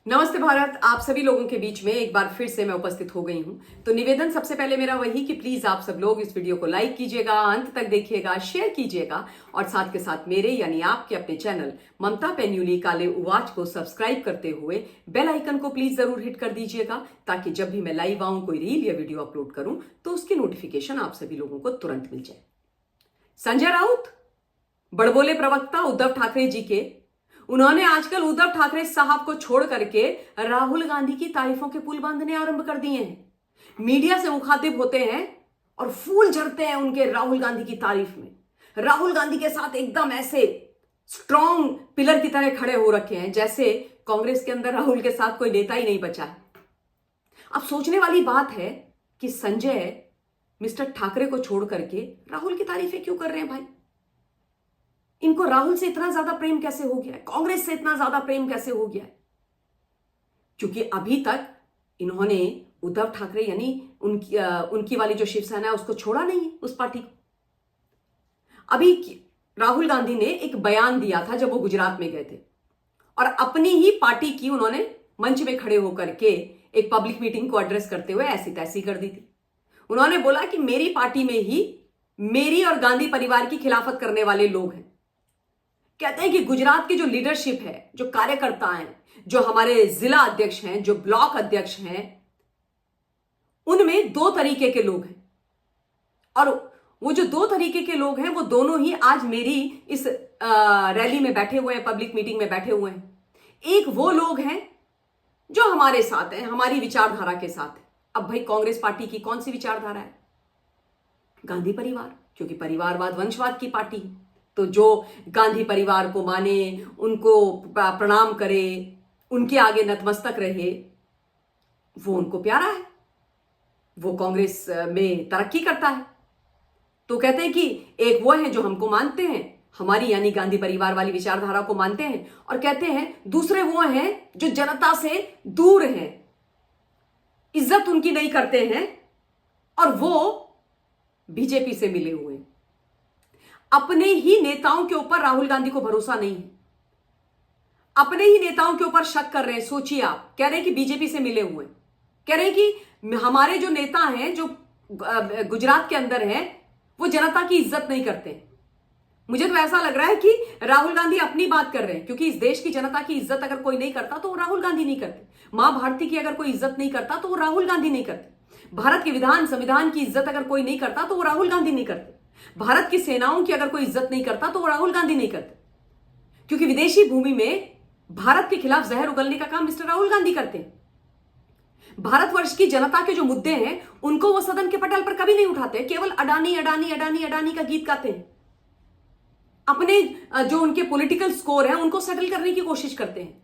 नमस्ते भारत। आप सभी लोगों के बीच में एक बार फिर से मैं उपस्थित हो गई हूं। तो निवेदन सबसे पहले मेरा वही कि प्लीज आप सब लोग इस वीडियो को लाइक कीजिएगा, अंत तक देखिएगा, शेयर कीजिएगा और साथ के साथ मेरे यानी आपके अपने चैनल ममता पेन्यूली काले उवाच को सब्सक्राइब करते हुए बेल आइकन को प्लीज जरूर हिट कर दीजिएगा, ताकि जब भी मैं लाइव आऊं, कोई रील या वीडियो अपलोड करूं तो उसकी नोटिफिकेशन आप सभी लोगों को तुरंत मिल जाए। संजय राउत, बड़बोले प्रवक्ता उद्धव ठाकरे जी के, उन्होंने आजकल उद्धव ठाकरे साहब को छोड़ करके राहुल गांधी की तारीफों के पुल बांधने आरंभ कर दिए हैं। मीडिया से मुखातिब होते हैं और फूल झड़ते हैं उनके राहुल गांधी की तारीफ में। राहुल गांधी के साथ एकदम ऐसे स्ट्रॉन्ग पिलर की तरह खड़े हो रखे हैं, जैसे कांग्रेस के अंदर राहुल के साथ कोई नेता ही नहीं बचा है। अब सोचने वाली बात है कि संजय मिस्टर ठाकरे को छोड़ करके राहुल की तारीफें क्यों कर रहे हैं भाई? इनको राहुल से इतना ज्यादा प्रेम कैसे हो गया है? कांग्रेस से इतना ज्यादा प्रेम कैसे हो गया है? क्योंकि अभी तक इन्होंने उद्धव ठाकरे यानी उनकी वाली जो शिवसेना है उसको छोड़ा नहीं है, उस पार्टी को। अभी राहुल गांधी ने एक बयान दिया था जब वो गुजरात में गए थे, और अपनी ही पार्टी की उन्होंने मंच में खड़े होकर के एक पब्लिक मीटिंग को एड्रेस करते हुए ऐसी तैसी कर दी थी। उन्होंने बोला कि मेरी पार्टी में ही मेरी और गांधी परिवार की खिलाफत करने वाले लोग हैं। कहते हैं कि गुजरात की जो लीडरशिप है, जो कार्यकर्ता हैं, जो हमारे जिला अध्यक्ष हैं, जो ब्लॉक अध्यक्ष हैं, उनमें दो तरीके के लोग हैं, और वो जो दो तरीके के लोग हैं वो दोनों ही आज मेरी इस रैली में बैठे हुए हैं, पब्लिक मीटिंग में बैठे हुए हैं। एक वो लोग हैं जो हमारे साथ हैं, हमारी विचारधारा के साथ है। अब भाई कांग्रेस पार्टी की कौन सी विचारधारा है? गांधी परिवार, क्योंकि परिवारवाद वंशवाद की पार्टी है। तो जो गांधी परिवार को माने, उनको प्रणाम करे, उनके आगे नतमस्तक रहे, वो उनको प्यारा है, वो कांग्रेस में तरक्की करता है। तो कहते हैं कि एक वो है जो हमको मानते हैं, हमारी यानी गांधी परिवार वाली विचारधारा को मानते हैं, और कहते हैं दूसरे वो हैं जो जनता से दूर हैं, इज्जत उनकी नहीं करते हैं, और वो बीजेपी से मिले हुए हैं। अपने ही नेताओं के ऊपर राहुल गांधी को भरोसा नहीं है, अपने ही नेताओं के ऊपर शक कर रहे हैं। सोचिए, आप कह रहे हैं कि बीजेपी से मिले हुए, कह रहे हैं कि हमारे जो नेता हैं जो गुजरात के अंदर हैं वो जनता की इज्जत नहीं करते। मुझे तो ऐसा लग रहा है कि राहुल गांधी अपनी बात कर रहे हैं, क्योंकि इस देश की जनता की इज्जत अगर कोई नहीं करता तो वो राहुल गांधी नहीं करते। मां भारती की अगर कोई इज्जत नहीं करता तो वो राहुल गांधी नहीं करते। भारत के विधान संविधान की इज्जत अगर कोई नहीं करता तो वो राहुल गांधी नहीं करते। भारत की सेनाओं की अगर कोई इज्जत नहीं करता तो वो राहुल गांधी नहीं करते। क्योंकि विदेशी भूमि में भारत के खिलाफ जहर उगलने का काम मिस्टर राहुल गांधी करते हैं। भारतवर्ष की जनता के जो मुद्दे हैं उनको वो सदन के पटल पर कभी नहीं उठाते, केवल अडानी अडानी अडानी अडानी का गीत गाते हैं। अपने जो उनके पॉलिटिकल स्कोर है उनको सेटल करने की कोशिश करते हैं।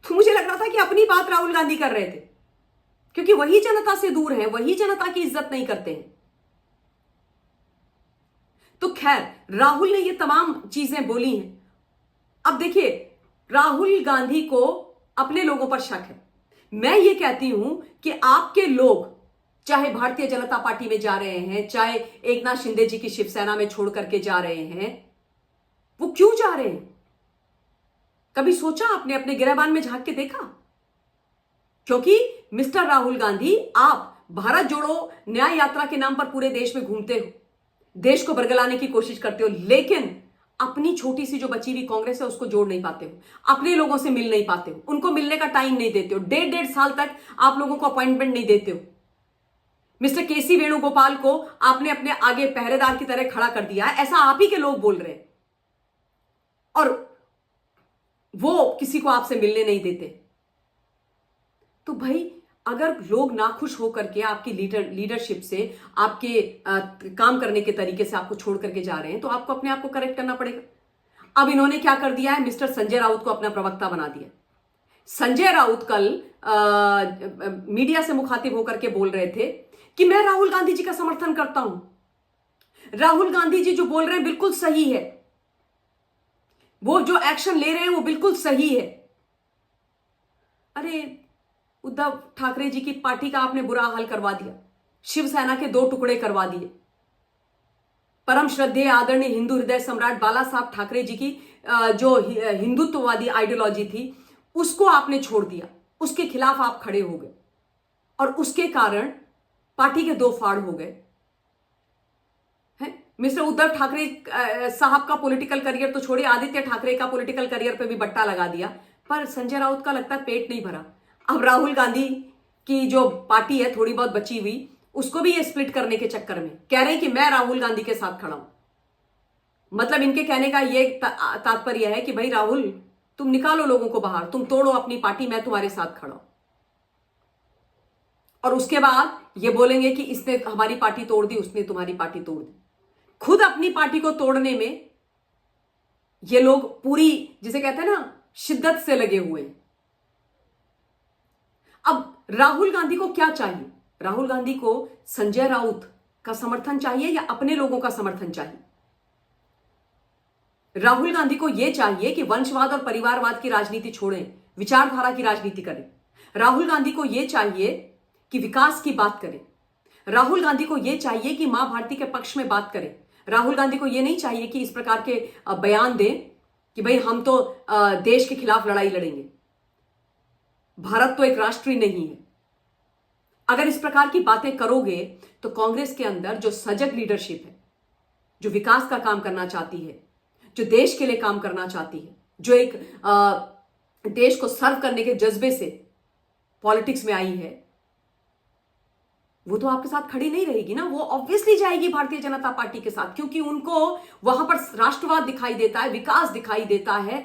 तो मुझे लग रहा था कि अपनी बात राहुल गांधी कर रहे थे, क्योंकि वही जनता से दूर है, वही जनता की इज्जत नहीं करते हैं। तो खैर, राहुल ने ये तमाम चीजें बोली हैं। अब देखिए, राहुल गांधी को अपने लोगों पर शक है। मैं ये कहती हूं कि आपके लोग चाहे भारतीय जनता पार्टी में जा रहे हैं, चाहे एकनाथ शिंदे जी की शिवसेना में छोड़ करके जा रहे हैं, वो क्यों जा रहे हैं? कभी सोचा आपने? अपने गिरहबान में झांक के देखा? क्योंकि मिस्टर राहुल गांधी, आप भारत जोड़ो न्याय यात्रा के नाम पर पूरे देश में घूमते हो, देश को बरगलाने की कोशिश करते हो, लेकिन अपनी छोटी सी जो बची हुई कांग्रेस है उसको जोड़ नहीं पाते हो, अपने लोगों से मिल नहीं पाते हो, उनको मिलने का टाइम नहीं देते हो, 1.5 साल तक आप लोगों को अपॉइंटमेंट नहीं देते हो। मिस्टर केसी वेणुगोपाल को आपने अपने आगे पहरेदार की तरह खड़ा कर दिया है, ऐसा आप ही के लोग बोल रहे हैं, और वो किसी को आपसे मिलने नहीं देते। तो भाई, अगर लोग नाखुश होकर के आपकी लीडरशिप से, आपके काम करने के तरीके से आपको छोड़ करके जा रहे हैं, तो आपको अपने आप को करेक्ट करना पड़ेगा। अब इन्होंने क्या कर दिया है? मिस्टर संजय राउत को अपना प्रवक्ता बना दिया। संजय राउत कल मीडिया से मुखातिब होकर के बोल रहे थे कि मैं राहुल गांधी जी का समर्थन करता हूं, राहुल गांधी जी जो बोल रहे हैं बिल्कुल सही है, वो जो एक्शन ले रहे हैं वो बिल्कुल सही है। अरे, उद्धव ठाकरे जी की पार्टी का आपने बुरा हाल करवा दिया, शिवसेना के 2 टुकड़े करवा दिए। परम श्रद्धेय आदरणीय हिंदू हृदय सम्राट बाला साहब ठाकरे जी की जो हिंदुत्ववादी आइडियोलॉजी थी उसको आपने छोड़ दिया, उसके खिलाफ आप खड़े हो गए और उसके कारण पार्टी के दो फाड़ हो गए हैं। मिस्टर उद्धव ठाकरे साहब का पॉलिटिकल करियर तो छोड़िए, आदित्य ठाकरे का पॉलिटिकल करियर पे भी बट्टा लगा दिया, पर संजय राउत का लगता है पेट नहीं भरा। अब राहुल गांधी की जो पार्टी है थोड़ी बहुत बची हुई, उसको भी ये स्प्लिट करने के चक्कर में कह रहे हैं कि मैं राहुल गांधी के साथ खड़ा हूं। मतलब इनके कहने का ये तात्पर्य है कि भाई राहुल, तुम निकालो लोगों को बाहर, तुम तोड़ो अपनी पार्टी, मैं तुम्हारे साथ खड़ा हूं। और उसके बाद ये बोलेंगे कि इसने हमारी पार्टी तोड़ दी, उसने तुम्हारी पार्टी तोड़ दी। खुद अपनी पार्टी को तोड़ने में ये लोग पूरी, जिसे कहते हैं ना, शिद्दत से लगे हुए हैं। अब राहुल गांधी को क्या चाहिए? राहुल गांधी को संजय राउत का समर्थन चाहिए या अपने लोगों का समर्थन चाहिए? राहुल गांधी को यह चाहिए कि वंशवाद और परिवारवाद की राजनीति छोड़ें, विचारधारा की राजनीति करें। राहुल गांधी को यह चाहिए कि विकास की बात करें। राहुल गांधी को यह चाहिए कि मां भारती के पक्ष में बात करें। राहुल गांधी को यह नहीं चाहिए कि इस प्रकार के बयान दें कि भाई हम तो देश के खिलाफ लड़ाई लड़ेंगे, भारत तो एक राष्ट्र ही नहीं है। अगर इस प्रकार की बातें करोगे तो कांग्रेस के अंदर जो सजग लीडरशिप है, जो विकास का काम करना चाहती है, जो देश के लिए काम करना चाहती है, जो एक देश को सर्व करने के जज्बे से पॉलिटिक्स में आई है, वो तो आपके साथ खड़ी नहीं रहेगी ना। वो ऑब्वियसली जाएगी भारतीय जनता पार्टी के साथ, क्योंकि उनको वहां पर राष्ट्रवाद दिखाई देता है, विकास दिखाई देता है।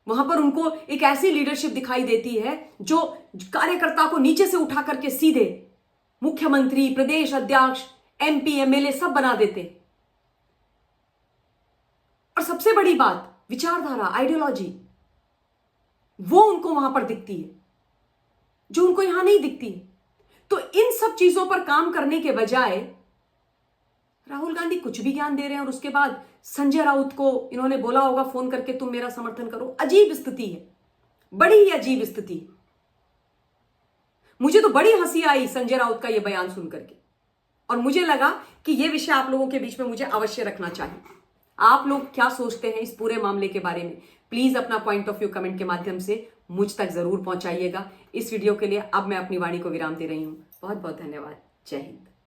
वहां पर उनको एक ऐसी लीडरशिप दिखाई देती है जो कार्यकर्ता को नीचे से उठा करके सीधे मुख्यमंत्री, प्रदेश अध्यक्ष, MP, MLA सब बना देते। और सबसे बड़ी बात, विचारधारा, आइडियोलॉजी, वो उनको वहां पर दिखती है जो उनको यहां नहीं दिखती। तो इन सब चीजों पर काम करने के बजाय राहुल गांधी कुछ भी ज्ञान दे रहे हैं और उसके बाद संजय राउत को इन्होंने बोला होगा फोन करके तुम मेरा समर्थन करो। अजीब स्थिति है, बड़ी ही अजीब स्थिति। मुझे तो बड़ी हंसी आई संजय राउत का यह बयान सुन करके, और मुझे लगा कि यह विषय आप लोगों के बीच में मुझे अवश्य रखना चाहिए। आप लोग क्या सोचते हैं इस पूरे मामले के बारे में? प्लीज अपना पॉइंट ऑफ व्यू कमेंट के माध्यम से मुझ तक जरूर पहुंचाइएगा। इस वीडियो के लिए अब मैं अपनी वाणी को विराम दे रही हूं। बहुत बहुत धन्यवाद। जय हिंद।